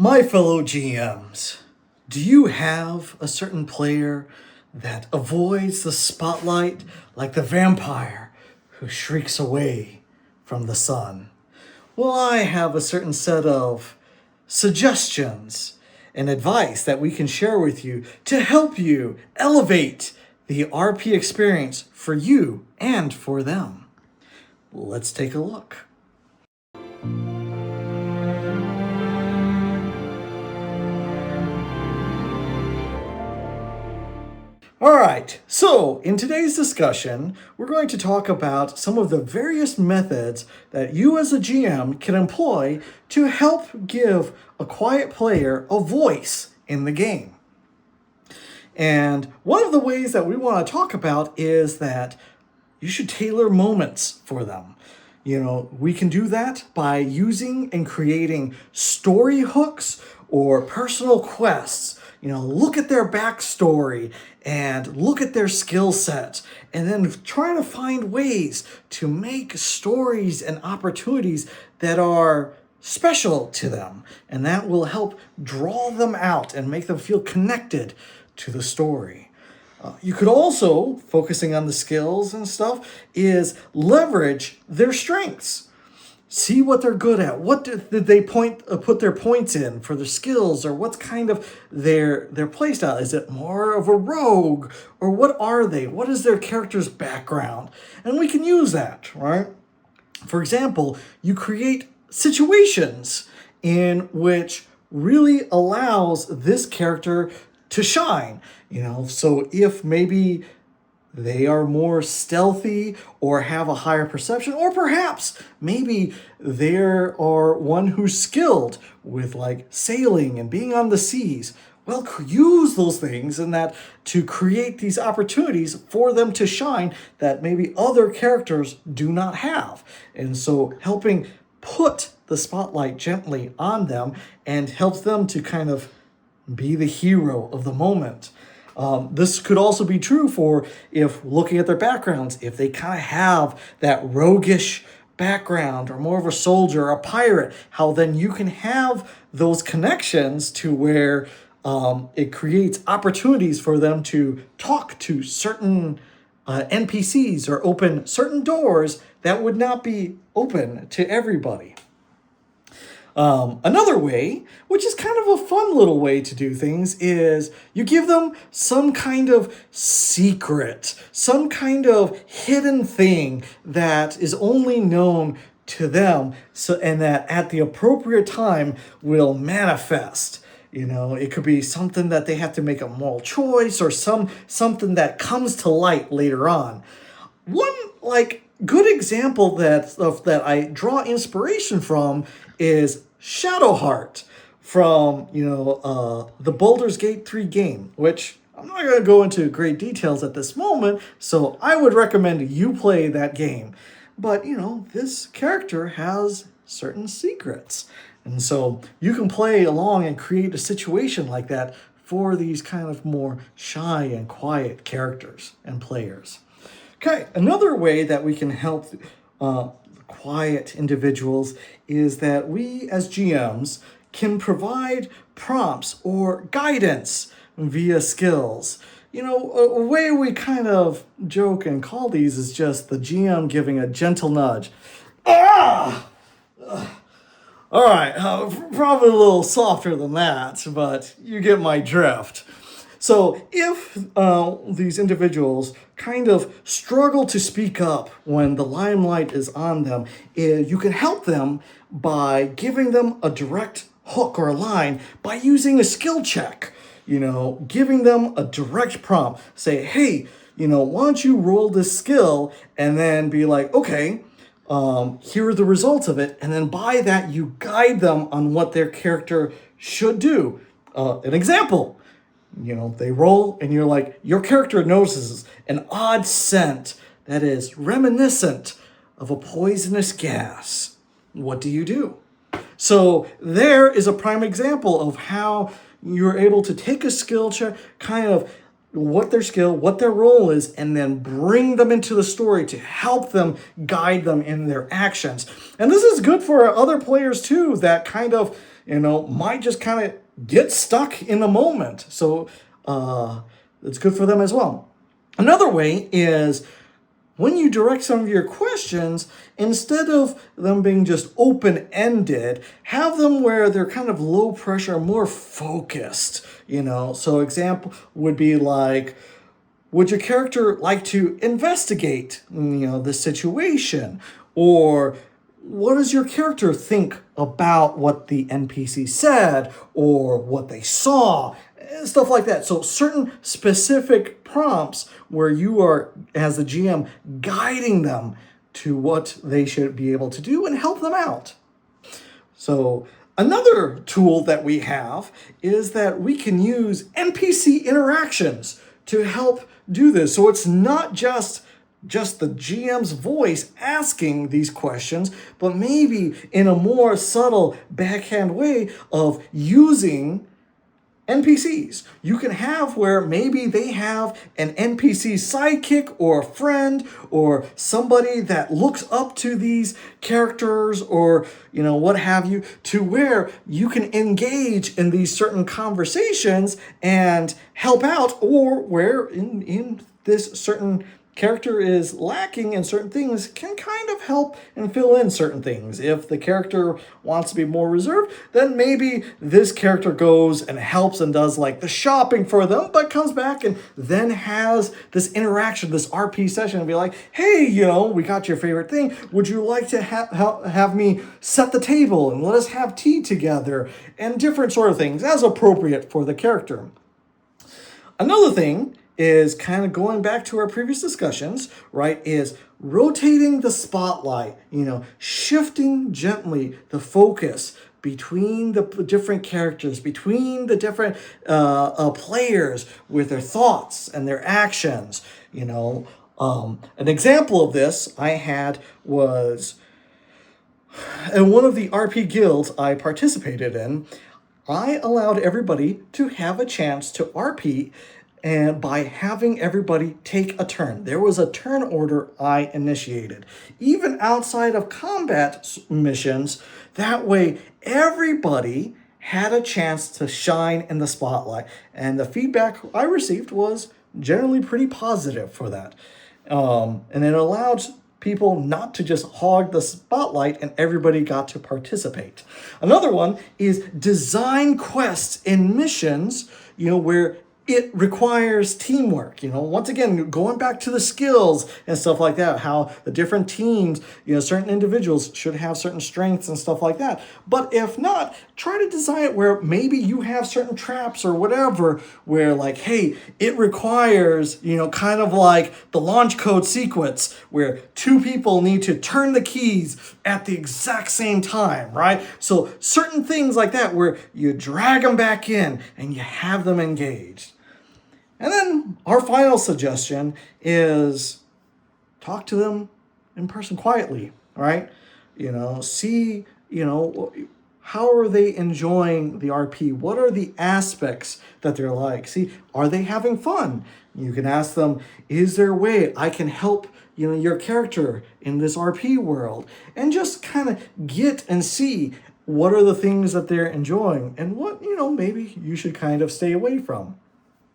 My fellow GMs, do you have a certain player that avoids the spotlight like the vampire who shrieks away from the sun? Well, I have a certain set of suggestions and advice that we can share with you to help you elevate the RP experience for you and for them. Let's take a look. All right, so in today's discussion, we're going to talk about some of the various methods that you as a GM can employ to help give a quiet player a voice in the game. And one of the ways that we want to talk about is that you should tailor moments for them. You know, we can do that by using and creating story hooks or personal quests. You know, look at their backstory and look at their skill set, and then try to find ways to make stories and opportunities that are special to them. And that will help draw them out and make them feel connected to the story. You could also, focusing on the skills and stuff, is leverage their strengths. See what they're good at. What did they put their points in for their skills, or what's kind of their playstyle? Is it more of a rogue, or what are they? What is their character's background? And we can use that, right? For example, you create situations in which really allows this character to shine. You know, so if maybe they are more stealthy or have a higher perception, or perhaps maybe there are one who's skilled with like sailing and being on the seas. Well, use those things and that to create these opportunities for them to shine that maybe other characters do not have. And so helping put the spotlight gently on them and helps them to kind of be the hero of the moment. This could also be true for if looking at their backgrounds, if they kind of have that roguish background or more of a soldier or a pirate, how then you can have those connections to where it creates opportunities for them to talk to certain NPCs or open certain doors that would not be open to everybody. Another way, which is kind of a fun little way to do things, is you give them some kind of secret, some kind of hidden thing that is only known to them, and that at the appropriate time will manifest. You know, it could be something that they have to make a moral choice, or something that comes to light later on. One good example that I draw inspiration from is Shadowheart from, the Baldur's Gate 3 game, which I'm not going to go into great details at this moment, so I would recommend you play that game. But, this character has certain secrets. And so you can play along and create a situation like that for these kind of more shy and quiet characters and players. Okay, another way that we can help quiet individuals is that we as GMs can provide prompts or guidance via skills. A way we kind of joke and call these is just the GM giving a gentle nudge. Ah! All right, probably a little softer than that, but you get my drift. So if these individuals kind of struggle to speak up when the limelight is on them, you can help them by giving them a direct hook or a line by using a skill check. Giving them a direct prompt. Say, hey, why don't you roll this skill, and then be like, okay, here are the results of it. And then by that, you guide them on what their character should do. An example. They roll and you're like, your character notices an odd scent that is reminiscent of a poisonous gas. What do you do? So there is a prime example of how you're able to take a skill check, kind of what their skill, what their role is, and then bring them into the story to help them guide them in their actions. And this is good for other players too, that kind of might just kind of get stuck in the moment. So it's good for them as well. Another way is when you direct some of your questions, instead of them being just open-ended, have them where they're kind of low pressure, more focused, So example would be like, would your character like to investigate, this situation? Or what does your character think about what the NPC said or what they saw? Stuff like that. So certain specific prompts where you are, as the GM, guiding them to what they should be able to do and help them out. So another tool that we have is that we can use NPC interactions to help do this. So it's not just the GM's voice asking these questions, but maybe in a more subtle backhand way of using NPCs. You can have where maybe they have an NPC sidekick or a friend or somebody that looks up to these characters or, what have you, to where you can engage in these certain conversations and help out, or where in this certain character is lacking in certain things, can kind of help and fill in certain things. If the character wants to be more reserved, then maybe this character goes and helps and does like the shopping for them, but comes back and then has this interaction, this RP session, and be like, hey, we got your favorite thing. Would you like to have me set the table and let us have tea together? And different sort of things as appropriate for the character. Another thing is kind of going back to our previous discussions, right, is rotating the spotlight, shifting gently the focus between the different characters, between the different players with their thoughts and their actions, An example of this I had was in one of the RP guilds I participated in. I allowed everybody to have a chance to RP, and by having everybody take a turn. There was a turn order I initiated. Even outside of combat missions, that way everybody had a chance to shine in the spotlight. And the feedback I received was generally pretty positive for that. And it allowed people not to just hog the spotlight, and everybody got to participate. Another one is design quests and missions, where it requires teamwork, once again, going back to the skills and stuff like that, how the different teams, certain individuals should have certain strengths and stuff like that. But if not, try to design it where maybe you have certain traps or whatever, where like, hey, it requires, kind of like the launch code sequence where two people need to turn the keys at the exact same time, right? So certain things like that where you drag them back in and you have them engaged. And then our final suggestion is talk to them in person quietly, right? See, how are they enjoying the RP? What are the aspects that they're like? See, are they having fun? You can ask them, is there a way I can help, your character in this RP world? And just kind of get and see what are the things that they're enjoying and what, maybe you should kind of stay away from.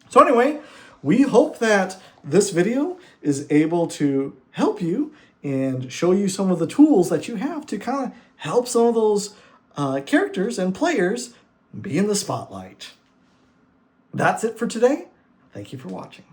So anyway, we hope that this video is able to help you and show you some of the tools that you have to kind of help some of those characters and players be in the spotlight. That's it for today. Thank you for watching.